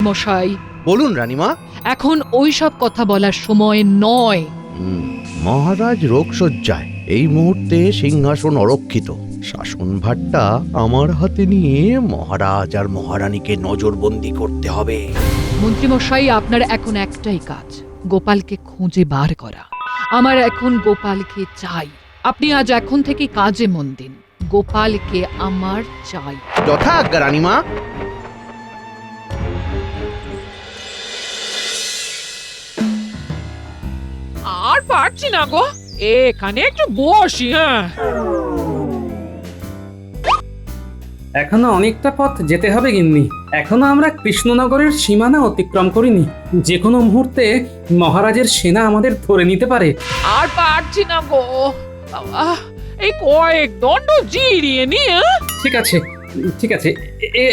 মশাই, বলুন রানীমা। এখন ওই সব কথা বলার সময় নয়। মহারাজ রোগশয্যায়, এই মুহূর্তে সিংহাসন অরক্ষিত। শাসনভারটা আমার হাতে নিয়ে মহারাজ আর মহারানীকে নজরবন্দি করতে হবে। মন্ত্রী মশাই, আপনার এখন একটাই কাজ, গোপালকে খুঁজে বার করা। আমার এখন গোপালকে চাই। আপনি আজ এখন থেকে কাজে মন দিন। গোপালকে আমার চাই। যথা আজ্ঞা রানীমা। আর পারছি না গো, এখানে একটু বসি। হ্যাঁ, এখনো অনেকটা পথ যেতে হবে গিন্নি। এখনো আমরা কৃষ্ণনগরের সীমানা অতিক্রম করিনি। যে কোনো মুহূর্তে মহারাজের সেনা আমাদের ধরে নিতে পারে। আর পারছি না গো, এই কয়েক দণ্ড জিরিয়ে নিয়ে। ঠিক আছে, ঠিক আছে,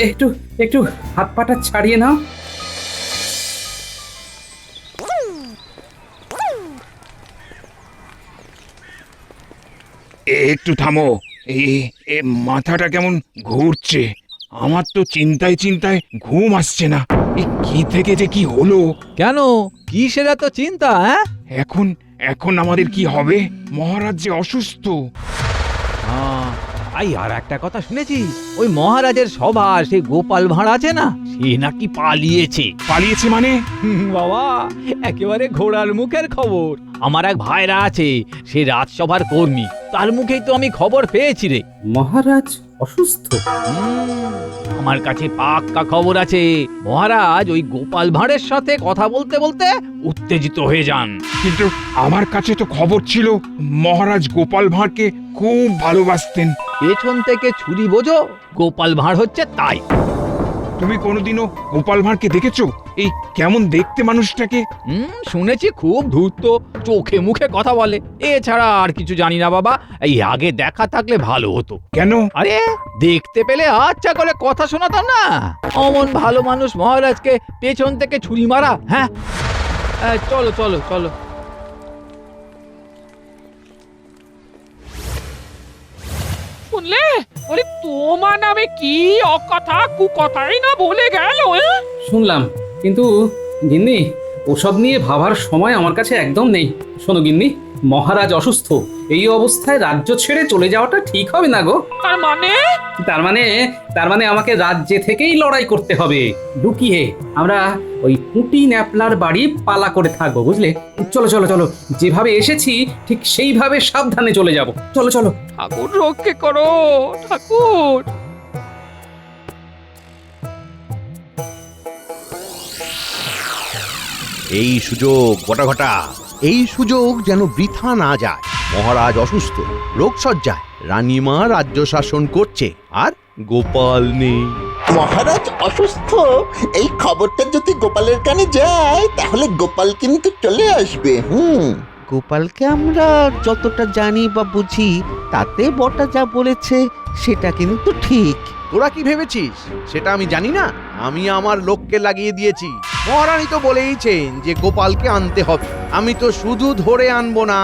একটু একটু হাত পাটা ছাড়িয়ে নাও। একটু থামো। এ মাথাটা কেমন ঘুরছে। আমার তো চিন্তায় চিন্তায় ঘুম আসছে না। কি থেকে যে কি হলো। কেন, কিসের এত চিন্তা? এখন এখন আমাদের কি হবে? মহারাজ যে অসুস্থ। আর একটা কথা শুনেছি, ওই মহারাজের সভা সে গোপাল ভাঁড় আছে না, সে নাকি পালিয়েছে। পালিয়েছে মানে? বাবা, একেবারে ঘোড়ার মুখের খবর। আমার এক ভাইরা আছে, সে রাজসভার কর্মী, তার মুখেই তো আমি খবর পেয়েছি রে। মহারাজ অসুস্থ? আমার কাছে পাক্কা খবর আছে। মহারাজ ওই গোপাল ভাঁড়ের সাথে কথা বলতে বলতে উত্তেজিত হয়ে যান। কিন্তু আমার কাছে তো খবর ছিল মহারাজ গোপাল ভাঁড়কে খুব ভালোবাসতেন। পেছন থেকে ছুরি বোঝো, গোপাল ভাঁড় হচ্ছে তাই। তুমি কোনোদিনও গোপাল ভাঁড়কে দেখেছো? এই কেমন দেখতে মানুষটাকে? শুনেছি খুব ধূর্ত, চোখে মুখে কথা বলে। এছাড়া আর কিছু জানি না বাবা। এই আগে দেখা থাকলে ভালো হতো। কেন? আরে দেখতে পেলে আচ্ছা করে কথা শোনাতাম না। অমন ভালো মানুষ মহারাজকে পেছন থেকে ছুরি মারা। হ্যাঁ, চলো চলো চলো। শুনলে, ওরে তোমার নামে কি অকথা কুকথাই না বলে গেল। শুনলাম, কিন্তু গিন্নি ওসব নিয়ে ভাবার সময় আমার কাছে একদম নেই। শোনো গিন্নি, মহারাজ অসুস্থ। এই অবস্থায় রাজ্য ছেড়ে চলে যাওয়াটা ঠিক হবে না গো। তার মানে? তার মানে আমাকে রাজ্যে থেকেই লড়াই করতে হবে, লুকিয়ে। আমরা ওই পুঁটি ন্যাপলার বাড়ি পালা করে থাকবো, বুঝলে? চলো চলো চলো, যেভাবে এসেছি ঠিক সেইভাবে সাবধানে চলে যাব। চলো চলো। ঠাকুর রক্ষে করো, ঠাকুর। এই সুযোগ ঘটা, এই সুযোগ যেন বৃথা না যায়। মহারাজ অসুস্থ, রোগশয্যায়, রানীমা রাজ্য শাসন করছে, আর গোপাল নেই। মহারাজ অসুস্থ, এই খবরটা যদি গোপালের কানে যায় তাহলে গোপাল কিন্তু চলে আসবে। গোপালকে আমরা যতটা জানি বা বুঝি, তাতে বটা যা বলেছে সেটা কিন্তু ঠিক। তোরা কি ভেবেছিস সেটা আমি জানি না? আমি আমার লোককে লাগিয়ে দিয়েছি। মহারানী তো বলেইছেন যে গোপালকে আনতে হবে। আমি তো শুধু ধরে আনবো না,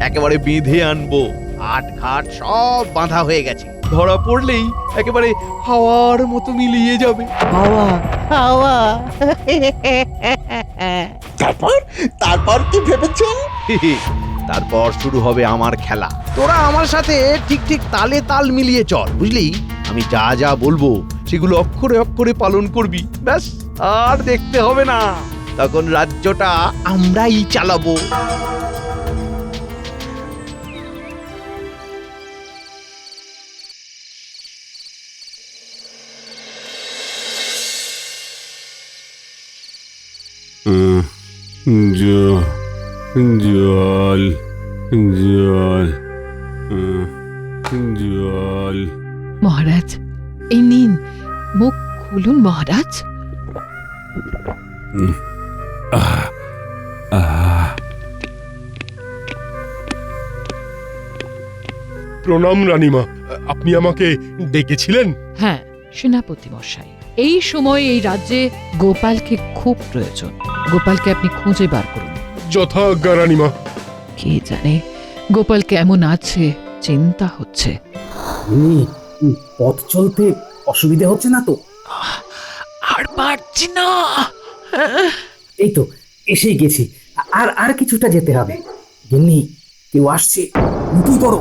একেবারে বেঁধে আনবো। আট ঘাট সব বাঁধা হয়ে গেছে। ধরা পড়লেই একেবারে হাওয়ার মতো মিলিয়ে যাবে। হাওয়া হাওয়া তারপর কি ভেবেছেন? তারপর শুরু হবে আমার খেলা। তোরা আমার সাথে ঠিক ঠিক তালে তাল মিলিয়ে চল, বুঝলি? আমি যা যা বলবো সেগুলো অক্ষরে অক্ষরে পালন করবি। ব্যাস, আর দেখতে হবে না। তখন রাজ্যটা আমরাই চালাবো। জল জল জল। মহারাজ, এই নিন, মুখ খুলুন মহারাজ। প্রণাম রানীমা, আপনি আমাকে ডেকেছিলেন? হ্যাঁ সেনাপতি মশাই, এই সময় এই রাজ্যে গোপালকে খুব প্রয়োজন। গোপালকে আপনি খুঁজে বার করুন। যথা আজ্ঞা রানীমা। কে জানে গোপাল কেমন আছে, চিন্তা হচ্ছে। পথ চলতে অসুবিধে হচ্ছে না তো? আর আর পারছি না। এই তো এসেই গেছি। আর আর কিছুটা যেতে হবে। গিন্নি, কেউ আসছে, লুকিয়ে পড়ো।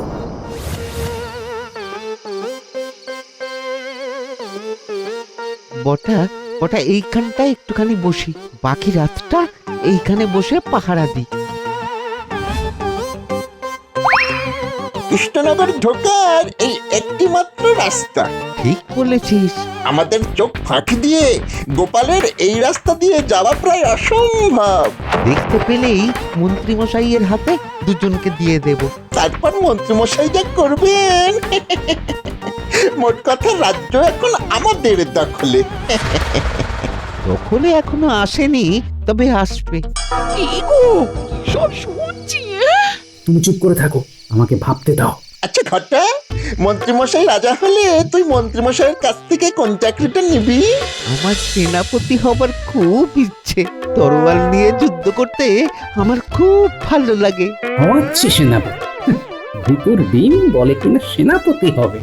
বটা বটা এইখানটা একটুখানি বসি, বাকি রাতটা এইখানে বসে পাহারা দিই। কৃষ্ণনগর ঢোকার এই একটি মাত্র রাস্তা। ঠিক বলেছিস। আমাদের চোখ ফাঁকি দিয়ে গোপালের এই রাস্তা দিয়ে যাওয়া প্রায় অসম্ভব। দেখতে পেলেই মন্ত্রীমশাইয়ের হাতে দুজনকে দিয়ে দেব। তারপর মন্ত্রীমশাই যা করবেন। মোট কথা রাজ্য এখন আমাদের দখলে। দখলে এখনো আসেনি, তবে আসবে। কি গো, সব শুনছি। তুমি চুপ করে থাকো, আমাকে ভাবতে দাও। আচ্ছা ঘটা, মন্ত্রীমশাই রাজা হলে তুই মন্ত্রীমশাইয়ের কাছ থেকে কোন চাকরিটা নিবি? আমার সেনাপতি হবার খুব ইচ্ছে। তরোয়াল নিয়ে যুদ্ধ করতে আমার খুব ভালো লাগে। হচ্ছে সেনাপতি। ভিতর ডিম বলে কিনা সেনাপতি হবে।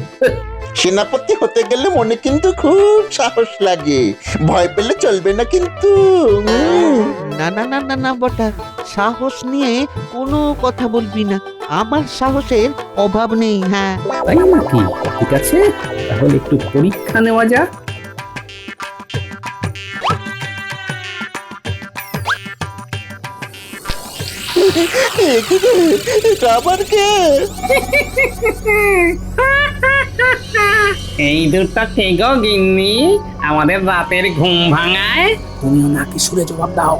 সেনাপতি হতে গেলে মনে কিন্তু খুব সাহস লাগে, ভয় পেলে চলবে না কিন্তু। না না না না না বটা, সাহস নিয়ে কোনো কথা বলবি না। আমার সাহসের অভাব নেই। হ্যাঁ, তাই নাকি? ঠিক আছে, তাহলে একটু পরীক্ষা নেওয়া যাক। এটা আবার কে? এই দুটো কে গো গিন্নি, আমাদের রাতের ঘুম ভাঙায়? তুমিও নাকি সুরে জবাব দাও।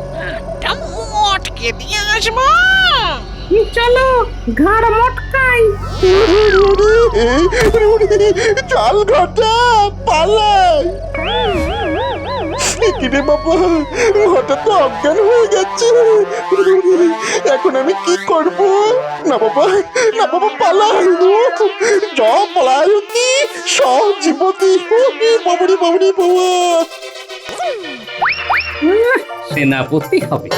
মটকে দিয়ে আসবো। চলো ঘাড় মটকাই। চল ঘটা, পালাই। কিরে বাবা, হঠাৎ তো অজ্ঞান হয়ে যাচ্ছে। এখন আমি কি করব? না বাবা, না বাবা, পালাই। চ পলায়তি সজীবতি। বাবুরি বাবুরি বাবা। সেনাপতি হবে,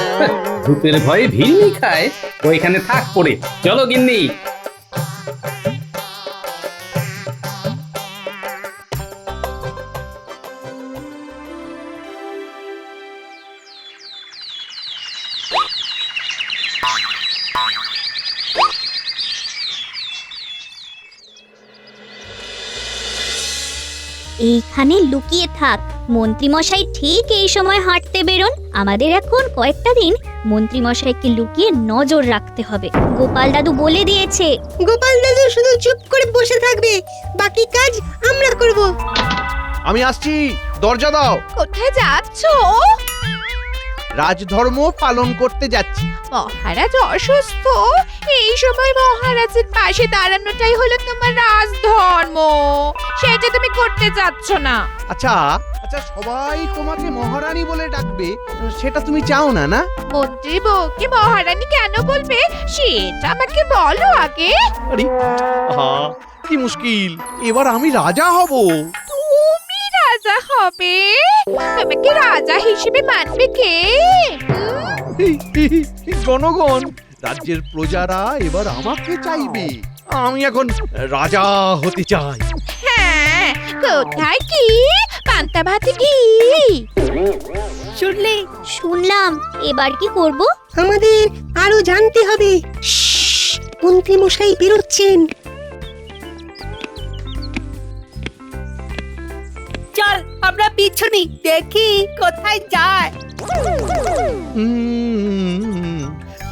ভূতের ভয়ে ভিড় খায়। ওইখানে থাক পড়ে। চলো গিন্নি। এইখানে লুকিয়ে থাক। মন্ত্রীমশাই ঠিক এই সময় হাঁটতে বেরোন। আমাদের এখন কয়েকটা দিন মন্ত্রীমশাইকে লুকিয়ে নজর রাখতে হবে। গোপাল দাদু বলে দিয়েছে, গোপাল দাদু শুধু চুপ করে বসে থাকবে, বাকি কাজ আমরা করব। আমি আসছি, দরজা দাও। কোথায় যাচ্ছ? রাজধর্ম পালন করতে যাচ্ছি। মহারাজ অসুস্থ, এই সময় মহারাজের পাশে দাঁড়ানোটাই হলো তোমার রাজধর্ম, সেটা তুমি করতে যাচ্ছ না। আচ্ছা আচ্ছা, সবাই তোমাকে মহারানী বলে ডাকবে, সেটা তুমি চাও না? না, মন্ত্রী বউকে মহারানী কেন বলবে সেটা আমাকে বলো আগে। আরে আহা, কি মুশকিল, এবার আমি রাজা হব। তুমি রাজা হবে? তোমাকে রাজা হিসেবে মানবে কে? জনগণ, রাজ্যের প্রজারা এবার আমাকে চাইবে। আমি এখন রাজা হতে চাই। হ্যাঁ, কোথায় কি পান্তা ভাতে কি শুনলে? শুনলাম। এবার কি করব? আমাদের আরো জানতে হবে। মন্ত্রী মশাই বেরোচ্ছেন। চল আমরা পিছনে দেখি কোথায় যায়।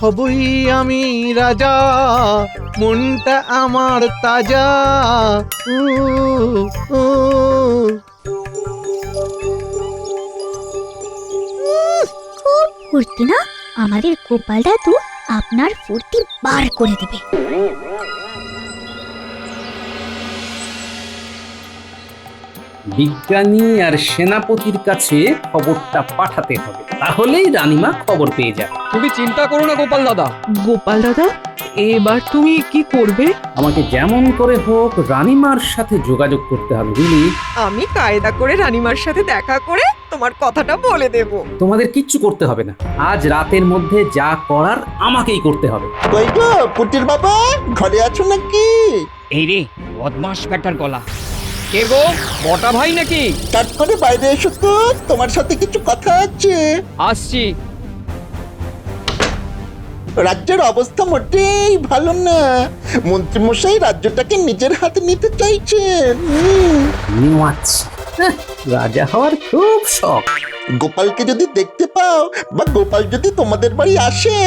হবই আমি রাজা, মনটা আমার তাজা। খুব ফুর্তি না? আমাদের গোপাল দাদু আপনার ফুর্তি বার করে দেবে। বিজ্ঞানী আর সেনাপতির কাছে খবরটা পাঠাতে হবে, তাহলেই রানীমা খবর পেয়ে যাবে। তুমি চিন্তা করো না গোপাল দাদা। গোপাল দাদা, এবার তুমি কি করবে? আমাকে যেমন করে হোক রানীমার সাথে যোগাযোগ করতে হবে, বুঝলি? আমি কায়দা করে রানীমার সাথে দেখা করে তোমার কথাটা বলে দেব। তোমাদের কিচ্ছু করতে হবে না। আজ রাতের মধ্যে যা করার আমাকেই করতে হবে। কই গো পুটির বাবা, ঘরে আছো নাকি? এই রে, বদমাস ব্যাটার গলা। কে গো, বটা ভাই নাকি? কাট করে বাইরে এসো তো, তোমার সাথে কিছু কথা আছে। আসছি। রাজ্যের অবস্থা মোটেই ভালো না। মন্ত্রীমশাই রাজ্যটাকে নিজের হাতে নিতে চাইছেন। নিওয়াচ্ছি। রাজা হওয়ার খুব শখ। গোপালকে যদি দেখতে পাও বা গোপাল যদি তোমাদের বাড়ি আসে,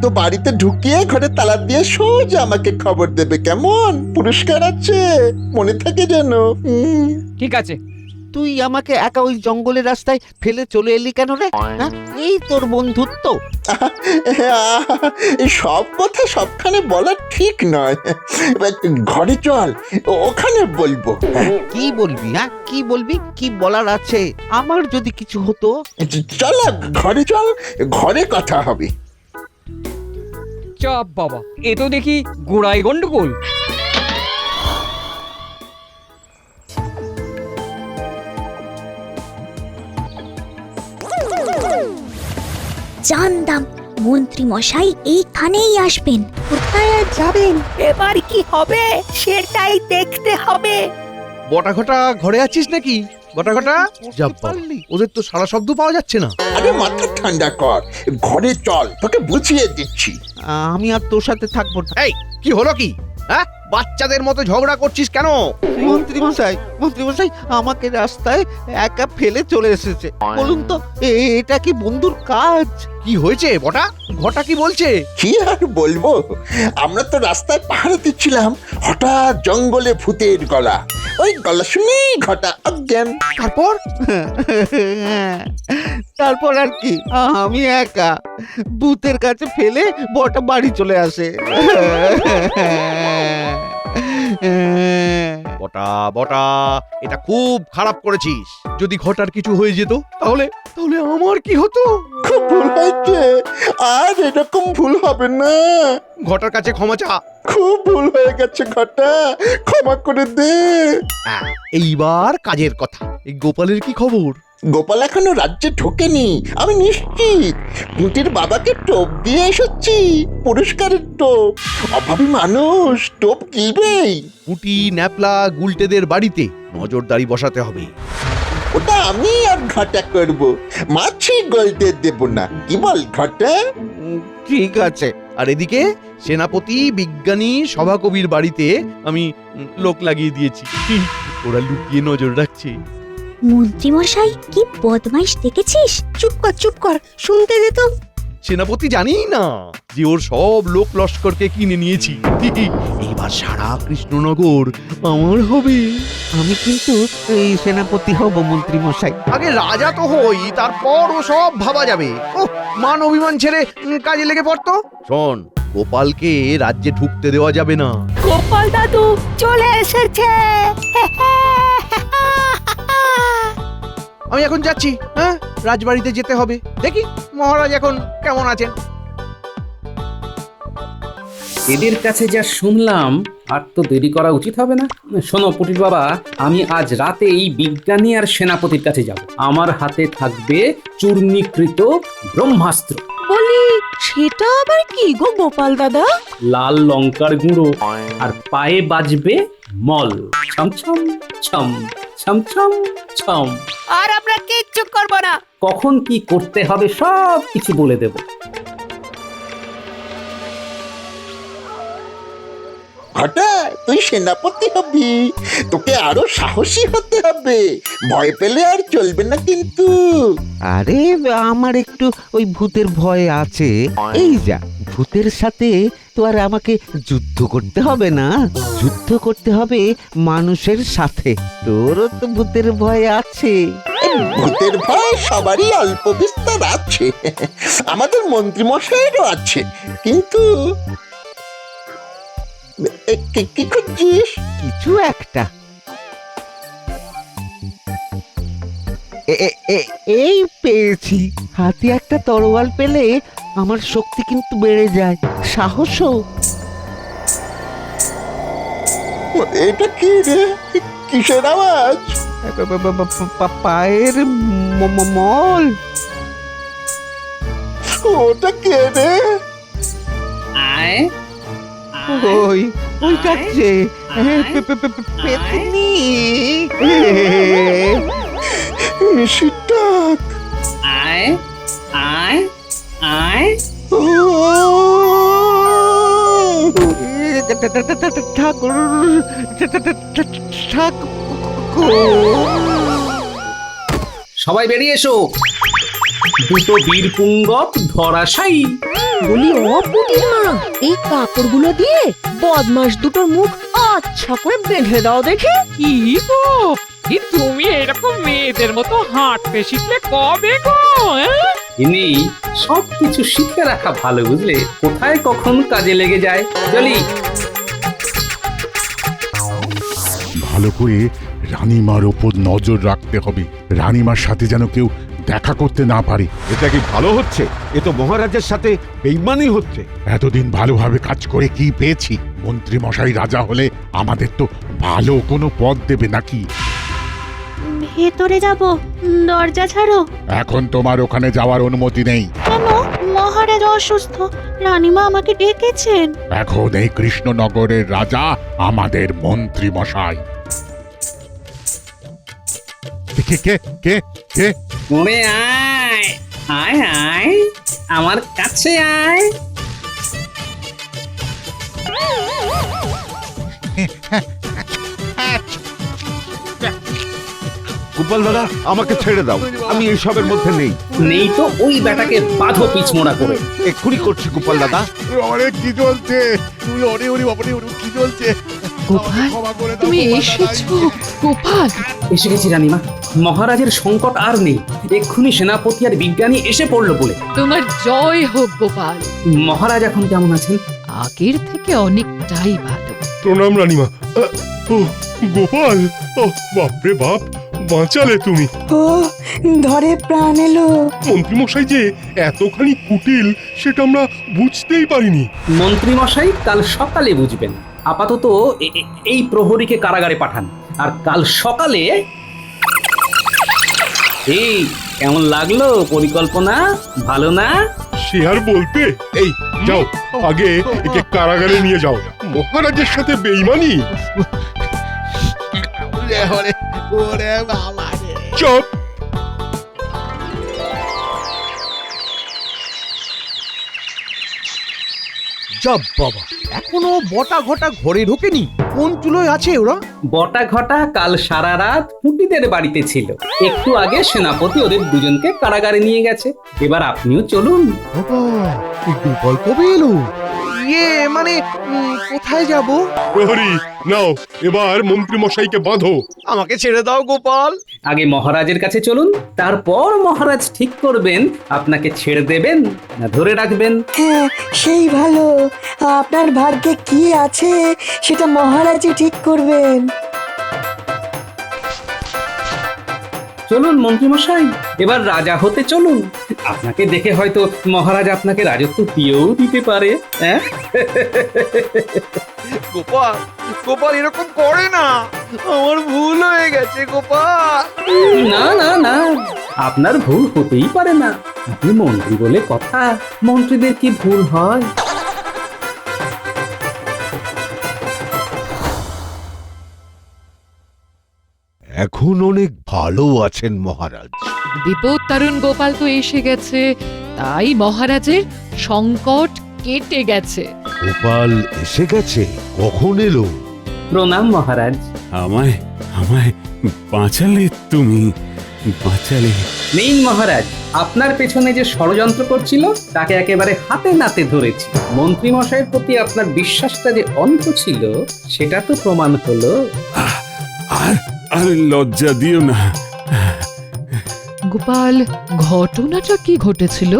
তো বাড়িতে ঢুকিয়ে ঘরে তালা দিয়ে সোজা আমাকে খবর দেবে, কেমন? পুরস্কার আছে, মনে থাকে যেন। ঠিক আছে। তুই আমাকে একা ওই জঙ্গলের রাস্তায় ফেলে চলে এলি কেন রে? হ্যাঁ, এই তোর বন্ধুত্ব? এই সব কথা সবখানে বলা ঠিক নয়। ঘরে চল, ওখানে বলবো। কি বলবি? হ্যাঁ, কি বলবি? কি বলার আছে? আমার যদি কিছু হতো? চল ঘরে চল, ঘরে কথা হবে। চাপ বাবা, এ তো দেখি গোড়ায় গন্ডগোল। জানতাম মন্ত্রী মশাই এইখানেই আসবেন। কোথায় যাবেন? এবার কি হবে সেটাই দেখতে হবে। বটা ঘটা ঘরে আছিস নাকি? বটা ঘটা যা বাবা, ওদের তো সারা শব্দ পাওয়া যাচ্ছে না। আরে মাথা ঠান্ডা কর, ঘরে চল, তোকে বুঝিয়ে দিচ্ছি। আমি আর তোর সাথে থাকবো না। এই কি হলো কি? হ্যাঁ, বাচ্চাদের মতো ঝগড়া করছিস কেন? মন্ত্রীমশাই আমাকে রাস্তায় একা ফেলে চলে এসেছে। বলুন তো, এটা কি বন্ধুর কাজ? কি হয়েছে বটা? ঘটা কি বলছে? কি আর বলবো, আমরা তো রাস্তায় পাহারা দিচ্ছিলাম, হঠাৎ জঙ্গলে ভূতের গলা। ওই গলা শুনেই ঘটা অজ্ঞান। তারপর তারপর আর কি, আমি একা ভূতের কাছে ফেলে বটা বাড়ি চলে আসে। বটা বটা, এটা খুব খারাপ করেছিস। যদি ঘটার কিছু হয়ে যেত তাহলে তাহলে আমার কি হতো? খুব ভুল হয়েছে, আর এরকম ভুল হবে না। ঘটার কাছে ক্ষমা চা। খুব ভুল হয়ে গেছে ঘটা, ক্ষমা করে দে। এইবার কাজের কথা। এই গোপালের কি খবর? গোপাল এখনো রাজ্যে ঢোকেনি, আমি নিশ্চিত। পুঁটির বাবাকে টোপ দিয়ে এসেছি, পুরস্কারের টোপ। অভাবী মানুষ টোপ দিবেই। পুঁটি ন্যাপলা গুলটেদের বাড়িতে নজরদারি বসাতে হবে। ওটা আমি আর ঘটা করব, মাছি গলতে দেব না। কি বল ঘটা? ঠিক আছে। আর এদিকে সেনাপতি, বিজ্ঞানী, সভাকবির বাড়িতে আমি লোক লাগিয়ে দিয়েছি। ওরা লুকিয়ে নজর রাখছে। মন্ত্রী মশাই কি বদমাইশ দেখেছিস? চুপ কর, শুনতে দে তো। সেনাপতি জানি না যে ওর সব লোক লস্করকে কিনে নিয়েছি। এইবার সারা কৃষ্ণনগর আমার হবে। আমি কিন্তু এই সেনাপতি হব মন্ত্রীমশাই। আগে রাজা তো হই, তারপর ও সব ভাবা যাবে। ও মান অভিমান ছেড়ে কাজে লেগে পড়তো। শোন, গোপালকে রাজ্যে ঢুকতে দেওয়া যাবে না। গোপাল দাদু চলে এসেছে। আমি এখন যাচ্ছি। হ্যাঁ, রাজবাড়িতে যেতে হবে। দেখি মহারাজ এখন কেমন আছেন। এদের কাছে যা শুনলাম, আর তো দেরি করা উচিত হবে না। শোনো পুটির বাবা, আমি আজ রাতে এই বিজ্ঞানী আর সেনাপতির কাছে যাব। আমার হাতে থাকবে চূর্ণীকৃত ব্রহ্মাস্ত্র। বলি সেটা আবার কি গো গোপাল দাদা? লাল লঙ্কার গুঁড়ো, আর পায়ে বাজবে মল। ছমছম ছম, ছমছম ছম। আর আমরা কিচ্ছু করবো না। কখন কি করতে হবে সব কিছু বলে দেব। ঘটা, তুই সেনাপতি হবি, তোকে আরো সাহসী হতে হবে। ভয় পেলে আর চলবে না কিন্তু। আরে আমার একটু ওই ভূতের ভয় আছে। এই যা, ভূতের সাথে তো আর আমাকে যুদ্ধ করতে হবে না, যুদ্ধ করতে হবে মানুষের সাথে। তোরও তো ভূতের ভয় আছে। ভূতের ভয় সবারই অল্প বিস্তার আছে, আমাদের মন্ত্রীমশাইয়েরও আছে। কিন্তু কি করছিস? কিছু একটা। এই পেয়েছি। হাতে একটা তরোয়াল পেলে আমার শক্তি কিন্তু বেড়ে যায়, সাহসও। এটা কি রে? কিসের আওয়াজ? পায়ের মল। ওটা কে রে? আয় ওই ডাকছে, পেতনি নিশিটাক আয় আয় আয় ঠাকুর ঠাকুর সবাই বেরিয়ে এসো, দুটো বীর পুঙ্গব ধরাশায়ী। বলি অপুটিমা, এই কাপড়গুলো দিয়ে বদমাস দুটোর মুখ আচ্ছা করে বেঁধে দাও দেখি। কি গো কি তুমি এরকম মেয়েদের মতো হাঁটতে শিখলে কবে গো? ইনি সবকিছু শিখে রাখা ভালো, বুঝলে, কোথায় কখন কাজে লেগে যায়। চলি। ভালো করে রানীমার ওপর নজর রাখতে হবে, রানীমার সাথে যেন কেউ দেখা করতে না পারে। এটা কি ভালো হচ্ছে? এ তো মহারাজের সাথে বেইমানি হচ্ছে। এতদিন ভালোভাবে কাজ করে কি পেয়েছি? মন্ত্রী মশাই রাজা হলে আমাদের তো ভালো কোনো পদ দেবে নাকি? ভেতরে যাব, দরজা ছাড়ো। এখন তোমার ওখানে যাওয়ার অনুমতি নেই। কেন? মহারাজ অসুস্থ, রানীমা আমাকে ডেকেছেন। এখন এই কৃষ্ণনগরের রাজা আমাদের মন্ত্রী মশাই। কে কে কে কে? ওরে আয় আয় আয়, আমার কাছে আয়। গোপাল দাদা, আমাকে ছেড়ে দাও, আমি এইসবের মধ্যে নেই। নেই তো ওই বেটাকে বাঁধো পিছমোড়া করে। এক্ষুনি করছি গোপাল দাদা। অনেক কি চলছে? তুমি অরে অরে বাবারে কি চলছে? গোপাল, তুমি এসেছো? গোপাল, এসে গেছি রানীমা। মহারাজের সংকট আর নেই, এক্ষুনি সেনাপতি আর বিজ্ঞানী এসে পড়লো বলে। তোমার জয় হোক গোপাল। মহারাজ এখন কেমন আছেন? আগের থেকে অনেকটাই ভালো। প্রণাম রানীমা। ও গোপাল, ও বাপরে বাপ, বাঁচালে তুমি। ও ধরে প্রাণ এলো। মন্ত্রী মশাই যে এতখানি কুটিল সেটা আমরা বুঝতেই পারিনি। মন্ত্রী মশাই কাল সকালে বুঝবেন। আপাতত এই প্রহরীকে কারাগারে পাঠান, আর কাল সকালে। এই কেমন লাগলো পরিকল্পনা? ভালো না? সে আর বলতে। এই যাও, আগে একে কারাগারে নিয়ে যাও। মহারাজের সাথে বেইমানি। চুপ। যাব বাবা, এখনো বটা ঘটা ঘরে ঢোকেনি। কোন চুলোয় আছে ওরা? বটা ঘটা কাল সারা রাত পুটিদের বাড়িতে ছিল। একটু আগে সেনাপতি ওদের দুজনকে কারাগারে নিয়ে গেছে। এবার আপনিও চলুন। বাবা, এই গোপাল কবে এলো? ইয়ে মানে কোথায় যাব? প্রহরী নাও, এবার মন্ত্রী মশাইকে বাঁধো। আমাকে ছেড়ে দাও গোপাল। আগে মহারাজের কাছে চলুন, তারপর মহারাজ ঠিক করবেন আপনাকে ছেড়ে দেবেন না ধরে রাখবেন। হ্যাঁ, সেই ভালো। আপনার ভাগ্যে কি আছে সেটা মহারাজই ঠিক করবেন। চলুন মন্ত্রী মশাই, এবার রাজা হতে চলুন। আপনাকে দেখে হয়তো মহারাজ আপনাকে রাজত্ব দিয়েও দিতে পারে। হ্যাঁ, গোপাল, গোপাল এরকম করে না, আমার ভুল হয়ে গেছে গোপাল। না না না, আপনার ভুল হতেই পারে না। আপনি মন্ত্রী বলে কথা, মন্ত্রীদের কি ভুল হয়? এখন অনেক ভালো আছেন মহারাজ। বিপদ তারুণ গোপাল তো এসে গেছে, তাই মহারাজের সংকট কেটে গেছে। গোপাল এসে গেছে? কখন এলো? প্রণাম মহারাজ। আমায় আমায় বাঁচালে তুমি, বাঁচালে। নিন মহারাজ, আপনার পেছনে যে ষড়যন্ত্র করছিল তাকে একেবারে হাতে নাতে ধরেছি। মন্ত্রী মশাইয়ের প্রতি আপনার বিশ্বাসটা যে অন্ত ছিল সেটা তো প্রমাণ হলো। আর আর লজ্জা দিও না। গোপাল, ঘটনাটা কি ঘটেছিল?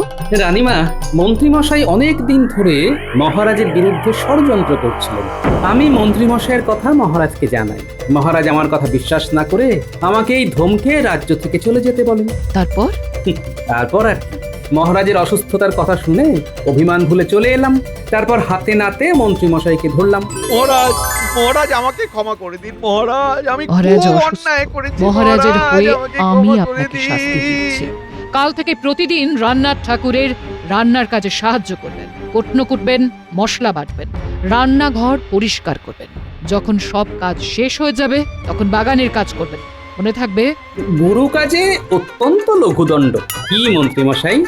রানীমা, মন্ত্রী মশাই অনেক দিন ধরে মহারাজের বিরুদ্ধে ষড়যন্ত্র করছিলেন। আমি মন্ত্রী মশাইয়ের কথা মহারাজকে জানাই। মহারাজ আমার কথা বিশ্বাস না করে আমাকেই ধমকে রাজ্য থেকে চলে যেতে বলেন। তারপর? তারপর আর কি, মহারাজের অসুস্থতার কথা শুনে অভিমান ভুলে চলে এলাম। তারপর হাতে নাতে মন্ত্রী মশাইকে ধরলাম। মহারাজ, মহারাজ আমাকে ক্ষমা করে দিন মহারাজ, আমি মহারাজ খুব অসুস্থ। অন্যায় করেছি। মহারাজের মহারাজ, হয়ে আমাকে আমি ক্ষমা করে আপনাকে দিন। শাস্তি দিচ্ছি। কাল থেকে প্রতিদিন রান্নার ঠাকুরের রান্নার কাজে সাহায্য করবেন, কোটনো কুটবেন, মশলা বাটবেন, রান্নাঘর পরিষ্কার করবেন। যখন সব কাজ শেষ হয়ে যাবে তখন বাগানের কাজ করবেন, মনে থাকবে। গুরু কাজে অত্যন্ত লঘুদণ্ড। কি মন্ত্রী মশাই,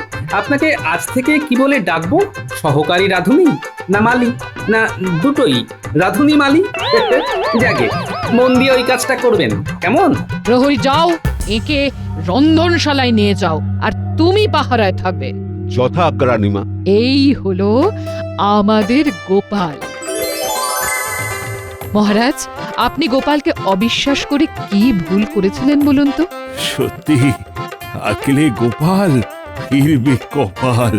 আপনাকে আজ থেকে কি বলে ডাকবো? সহকারী রাধুনি না মালি, না দুটোই, রাধুনি মালি? যাকে মন দিয়ে ওই কাজটা করবেন, কেমন? প্রহরী যাও, একে রন্ধনশালায় নিয়ে যাও, আর তুমি পাহারায় থাকবে। যথা আজ্ঞা রানীমা। এই হলো আমাদের গোপাল। মহারাজ, আপনি গোপালকে অবিশ্বাস করে কি ভুল করেছিলেন বলুন তো? সত্যি থাকলে গোপাল ফিরবে কপাল।